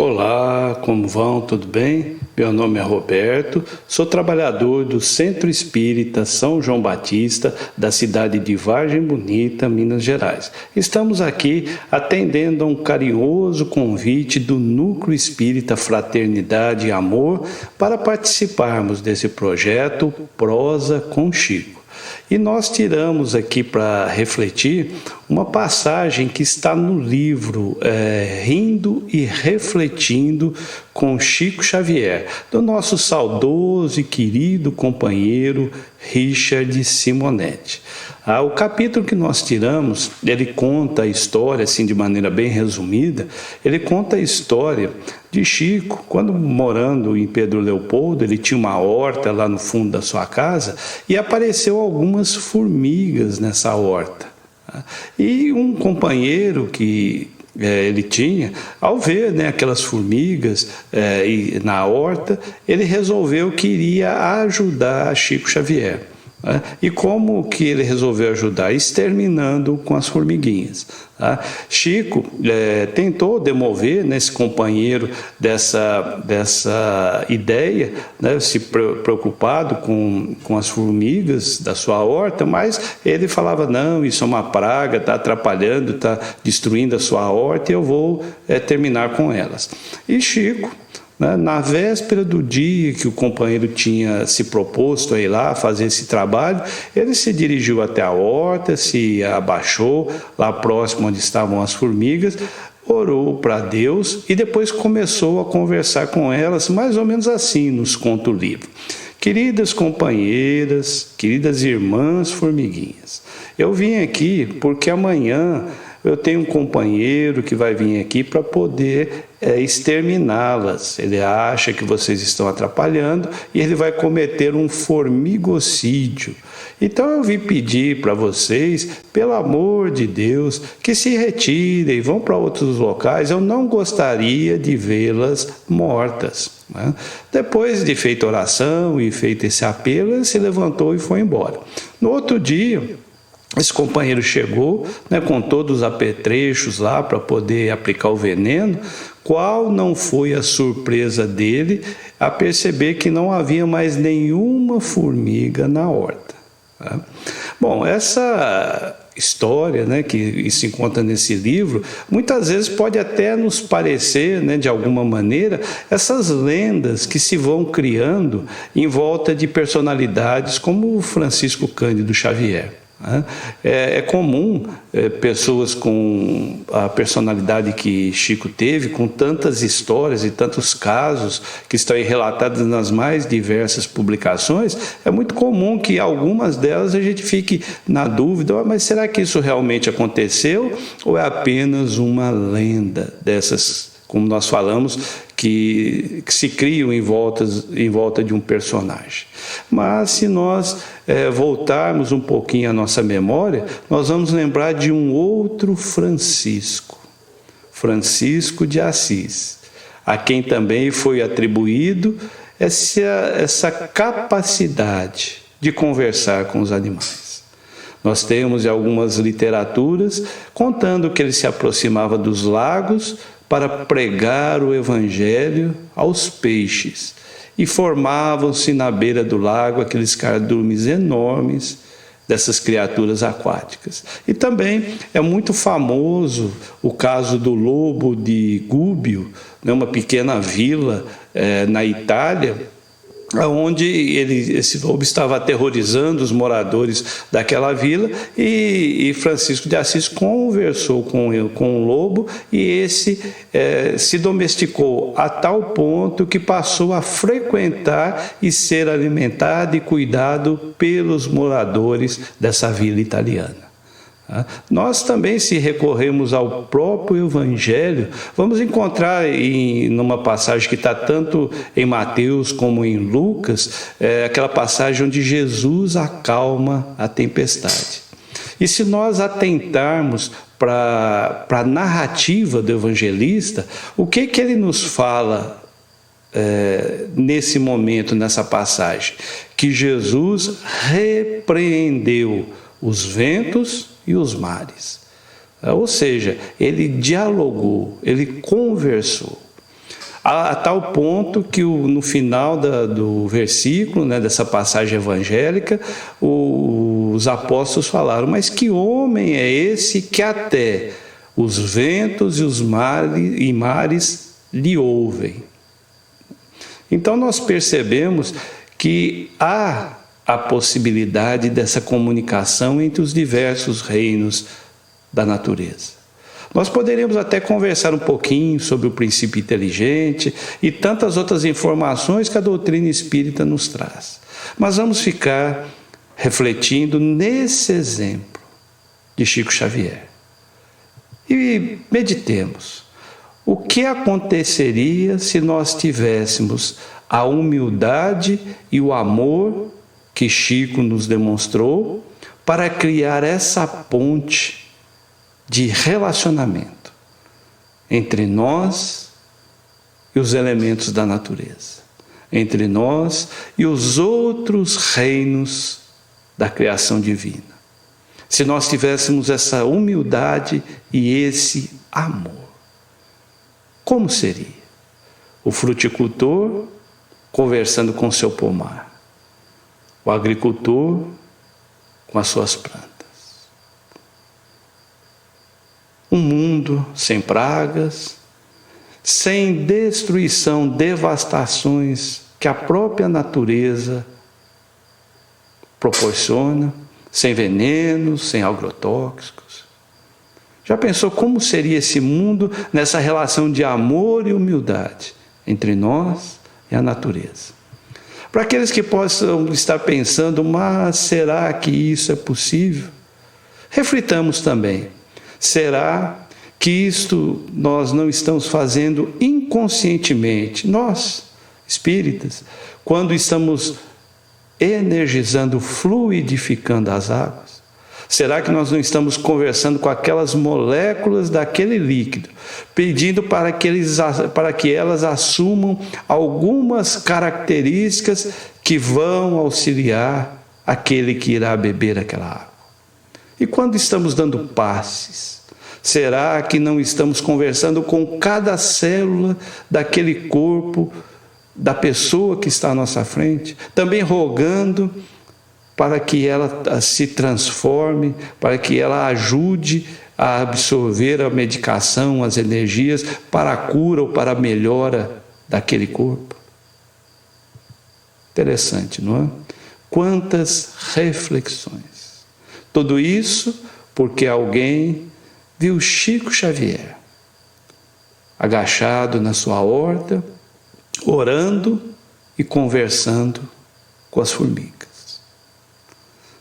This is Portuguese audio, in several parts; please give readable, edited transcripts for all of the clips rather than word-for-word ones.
Olá, como vão? Tudo bem? Meu nome é Roberto, sou trabalhador do Centro Espírita São João Batista, da cidade de Vargem Bonita, Minas Gerais. Estamos aqui atendendo a um carinhoso convite do Núcleo Espírita Fraternidade e Amor para participarmos desse projeto Prosa com Chico. E nós tiramos aqui para refletir uma passagem que está no livro Rindo e Refletindo com Chico Xavier, do nosso saudoso e querido companheiro Richard Simonetti. O capítulo que nós tiramos, ele conta a história, assim, de maneira bem resumida, ele conta a história de Chico, quando morando em Pedro Leopoldo, ele tinha uma horta lá no fundo da sua casa e apareceu algumas formigas nessa horta. E um companheiro que ele tinha, ao ver aquelas formigas na horta, ele resolveu que iria ajudar Chico Xavier. E como que ele resolveu ajudar? Exterminando com as formiguinhas. Chico tentou demover esse companheiro dessa ideia, se preocupado com as formigas da sua horta, mas ele falava, não, isso é uma praga, está atrapalhando, está destruindo a sua horta e eu vou terminar com elas. E Chico, na véspera do dia que o companheiro tinha se proposto a ir lá fazer esse trabalho, ele se dirigiu até a horta, se abaixou lá próximo onde estavam as formigas, orou para Deus e depois começou a conversar com elas, mais ou menos assim nos conta o livro. Queridas companheiras, queridas irmãs formiguinhas, eu vim aqui porque amanhã eu tenho um companheiro que vai vir aqui para poder exterminá-las. Ele acha que vocês estão atrapalhando e ele vai cometer um formigocídio. Então eu vim pedir para vocês, pelo amor de Deus, que se retirem, vão para outros locais. Eu não gostaria de vê-las mortas. Depois de feita oração e feito esse apelo, ele se levantou e foi embora. No outro dia, esse companheiro chegou com todos os apetrechos lá para poder aplicar o veneno. Qual não foi a surpresa dele a perceber que não havia mais nenhuma formiga na horta? Bom, essa história que se encontra nesse livro, muitas vezes pode até nos parecer, de alguma maneira, essas lendas que se vão criando em volta de personalidades como o Francisco Cândido Xavier. É comum pessoas com a personalidade que Chico teve, com tantas histórias e tantos casos que estão relatados nas mais diversas publicações, é muito comum que algumas delas a gente fique na dúvida, mas será que isso realmente aconteceu ou é apenas uma lenda dessas, como nós falamos, que se criam em volta de um personagem? Mas se nós voltarmos um pouquinho à nossa memória, nós vamos lembrar de um outro Francisco, Francisco de Assis, a quem também foi atribuído essa capacidade de conversar com os animais. Nós temos algumas literaturas contando que ele se aproximava dos lagos para pregar o evangelho aos peixes, e formavam-se na beira do lago aqueles cardumes enormes dessas criaturas aquáticas. E também é muito famoso o caso do lobo de Gubbio, uma pequena vila na Itália, onde esse lobo estava aterrorizando os moradores daquela vila, e Francisco de Assis conversou com o lobo, e esse se domesticou a tal ponto que passou a frequentar e ser alimentado e cuidado pelos moradores dessa vila italiana. Nós também, se recorremos ao próprio Evangelho, vamos encontrar numa passagem que está tanto em Mateus como em Lucas, aquela passagem onde Jesus acalma a tempestade. E se nós atentarmos para a narrativa do evangelista, o que ele nos fala nesse momento, nessa passagem? Que Jesus repreendeu os ventos e os mares. Ou seja, ele dialogou, ele conversou. A tal ponto que no final do versículo, né, dessa passagem evangélica, os apóstolos falaram: mas que homem é esse que até os ventos e os mares lhe ouvem? Então nós percebemos que há a possibilidade dessa comunicação entre os diversos reinos da natureza. Nós poderíamos até conversar um pouquinho sobre o princípio inteligente e tantas outras informações que a doutrina espírita nos traz. Mas vamos ficar refletindo nesse exemplo de Chico Xavier. E meditemos. O que aconteceria se nós tivéssemos a humildade e o amor que Chico nos demonstrou para criar essa ponte de relacionamento entre nós e os elementos da natureza, entre nós e os outros reinos da criação divina? Se nós tivéssemos essa humildade e esse amor, como seria? O fruticultor conversando com seu pomar, o agricultor com as suas plantas. Um mundo sem pragas, sem destruição, devastações que a própria natureza proporciona, sem venenos, sem agrotóxicos. Já pensou como seria esse mundo nessa relação de amor e humildade entre nós e a natureza? Para aqueles que possam estar pensando: mas será que isso é possível? Reflitamos também. Será que isto nós não estamos fazendo inconscientemente, nós, espíritas, quando estamos energizando, fluidificando as águas? Será que nós não estamos conversando com aquelas moléculas daquele líquido, pedindo para que elas assumam algumas características que vão auxiliar aquele que irá beber aquela água? E quando estamos dando passes, será que não estamos conversando com cada célula daquele corpo, da pessoa que está à nossa frente, também rogando para que ela se transforme, para que ela ajude a absorver a medicação, as energias para a cura ou para a melhora daquele corpo? Interessante, não é? Quantas reflexões! Tudo isso porque alguém viu Chico Xavier agachado na sua horta, orando e conversando com as formigas.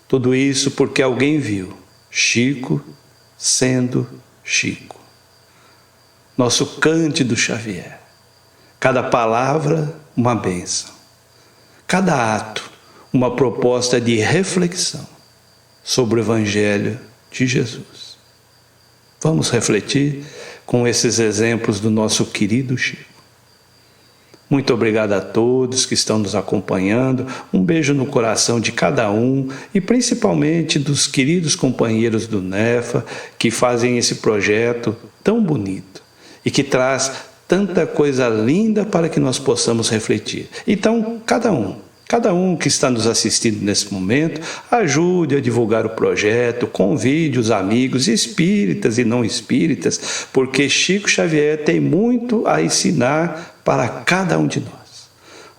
Tudo isso porque alguém viu Chico sendo Chico. Nosso Cândido Xavier. Cada palavra, uma bênção. Cada ato, uma proposta de reflexão sobre o Evangelho de Jesus. Vamos refletir com esses exemplos do nosso querido Chico. Muito obrigado a todos que estão nos acompanhando. Um beijo no coração de cada um e principalmente dos queridos companheiros do NEFA que fazem esse projeto tão bonito e que traz tanta coisa linda para que nós possamos refletir. Então, cada um que está nos assistindo nesse momento, ajude a divulgar o projeto, convide os amigos espíritas e não espíritas, porque Chico Xavier tem muito a ensinar para cada um de nós.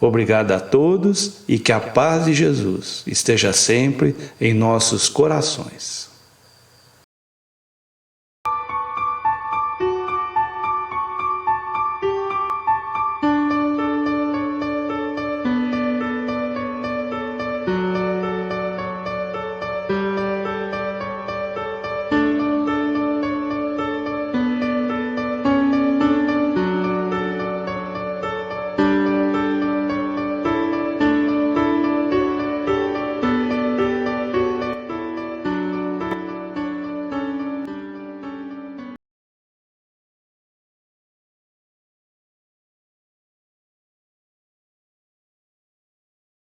Obrigado a todos e que a paz de Jesus esteja sempre em nossos corações.